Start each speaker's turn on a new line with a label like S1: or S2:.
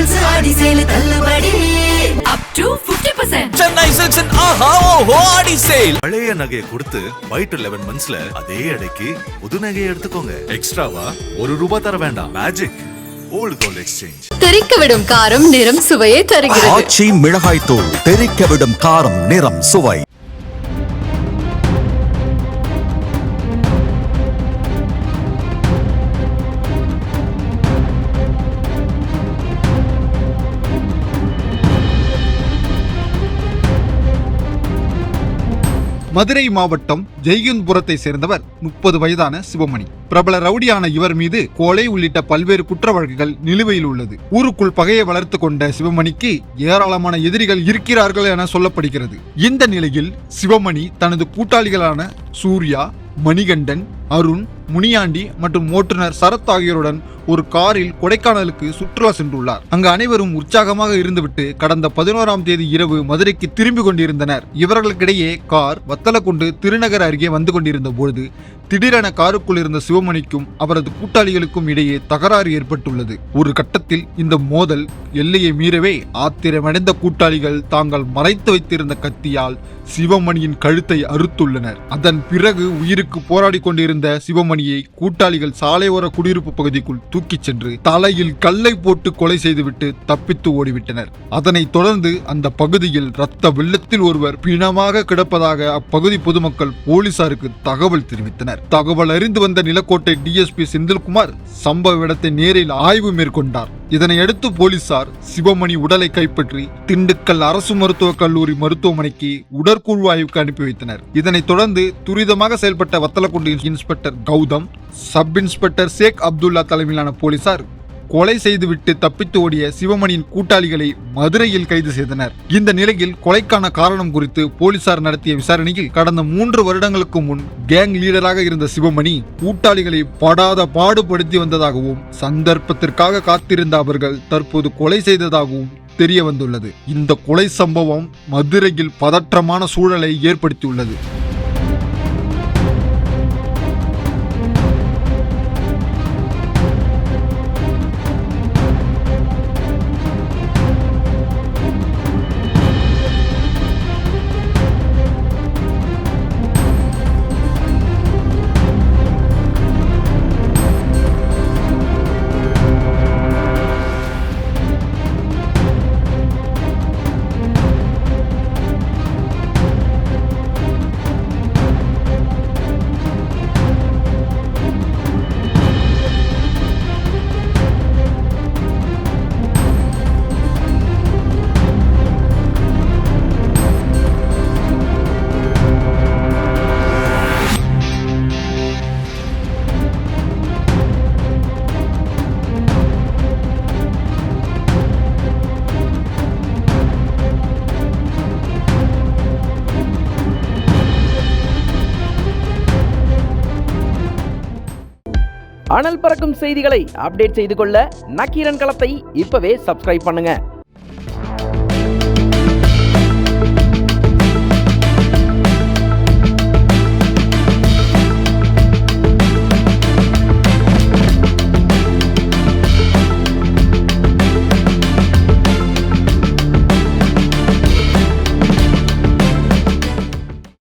S1: Silks ஆடி sale தள்ளுபடி up to 50%.
S2: Chennai சில்க்ஸின் ஆஹா ஓஹோ ஆடி sale. பழைய நகையை கொடுத்து 5 to 11 monthsல அதே எடைக்கு புது நகையை எடுத்துக்கோங்க. எக்ஸ்ட்ராவா ₹1 தர வேண்டாம். Magic old gold exchange.
S3: தெறிக்கவிடும் காரம் நிறம் சுவையை தருகிறது.
S4: ஆச்சி மிளகாய் தூள் தெறிக்கவிடும் காரம் நிறம் சுவை.
S5: மதுரை மாவட்டம் ஜெய்கின்புரத்தை சேர்ந்தவர் 30 வயதான சிவமணி. பிரபல ரவுடியான இவர் மீது கொலை உள்ளிட்ட பல்வேறு குற்ற வழக்குகள் நிலுவையில் உள்ளது. ஊருக்குள் பகையை வளர்த்து கொண்ட சிவமணிக்கு ஏராளமான எதிரிகள் இருக்கிறார்கள் என சொல்லப்படுகிறது. இந்த நிலையில் சிவமணி தனது கூட்டாளிகளான சூர்யா, மணிகண்டன், அருண், முனியாண்டி மற்றும் ஓட்டுநர் சரத் ஆகியோருடன் ஒரு காரில் கொடைக்கானலுக்கு சுற்றுலா சென்றுள்ளார். அங்கு அனைவரும் உற்சாகமாக இருந்துவிட்டு கடந்த 11ஆம் தேதி இரவு மதுரைக்கு திரும்பி கொண்டிருந்தனர். இவர்களுக்கிடையே கார் வத்தலக்குண்டு திருநகர் அருகே வந்து கொண்டிருந்த பொழுது திடீரென காருக்குள் இருந்த சிவமணிக்கும் அவரது கூட்டாளிகளுக்கும் இடையே தகராறு ஏற்பட்டுள்ளது. ஒரு கட்டத்தில் இந்த மோதல் எல்லையை மீறவே ஆத்திரமடைந்த கூட்டாளிகள் தாங்கள் மறைத்து வைத்திருந்த கத்தியால் சிவமணியின் கழுத்தை அறுத்துள்ளனர். அதன் பிறகு உயிருக்கு போராடி கொண்டிருந்த சிவமணியை கூட்டாளிகள் சாலையோர குடியிருப்பு பகுதிக்குள் தூக்கிச் சென்று தலையில் கல்லை போட்டு கொலை செய்துவிட்டு தப்பித்து ஓடிவிட்டனர். அதனைத் தொடர்ந்து அந்த பகுதியில் இரத்த வெள்ளத்தில் ஒருவர் பிணமாக கிடப்பதாக அப்பகுதி பொதுமக்கள் போலீசாருக்கு தகவல் தெரிவித்தனர். தகவல் அறிந்து வந்த நிலக்கோட்டை டிஎஸ்பி செந்தில்குமார் சம்பவ இடத்தை நேரில் ஆய்வு மேற்கொண்டார். இதனையடுத்து போலீசார் சிவமணி உடலை கைப்பற்றி திண்டுக்கல் அரசு மருத்துவக் கல்லூரி மருத்துவமனைக்கு உடற்கூறு ஆய்வுக்கு அனுப்பி வைத்தனர். இதனைத் தொடர்ந்து துரிதமாக செயல்பட்ட Vathalagundu inspector Gautham, sub inspector Sheikh Abdullah தலைமையிலான போலீசார் கொலை செய்துவிட்டு தப்பித்து ஓடிய சிவமணியின் கூட்டாளிகளை மதுரையில் கைது செய்தனர். இந்த நிலையில் கொலைக்கான காரணம் குறித்து போலீசார் நடத்திய விசாரணையில் கடந்த 3 வருடங்களுக்கு முன் கேங் லீடராக இருந்த சிவமணி கூட்டாளிகளை படாத பாடுபடுத்தி வந்ததாகவும் சந்தர்ப்பத்திற்காக காத்திருந்த அவர்கள் தற்போது கொலை செய்ததாகவும் தெரிய வந்துள்ளது. இந்த கொலை சம்பவம் மதுரையில் பதற்றமான சூழலை ஏற்படுத்தியுள்ளது.
S6: அனல் பறக்கும் செய்திகளை அப்டேட் செய்து கொள்ள நக்கீரன் களத்தை இப்பவே சப்ஸ்கிரைப் பண்ணுங்க.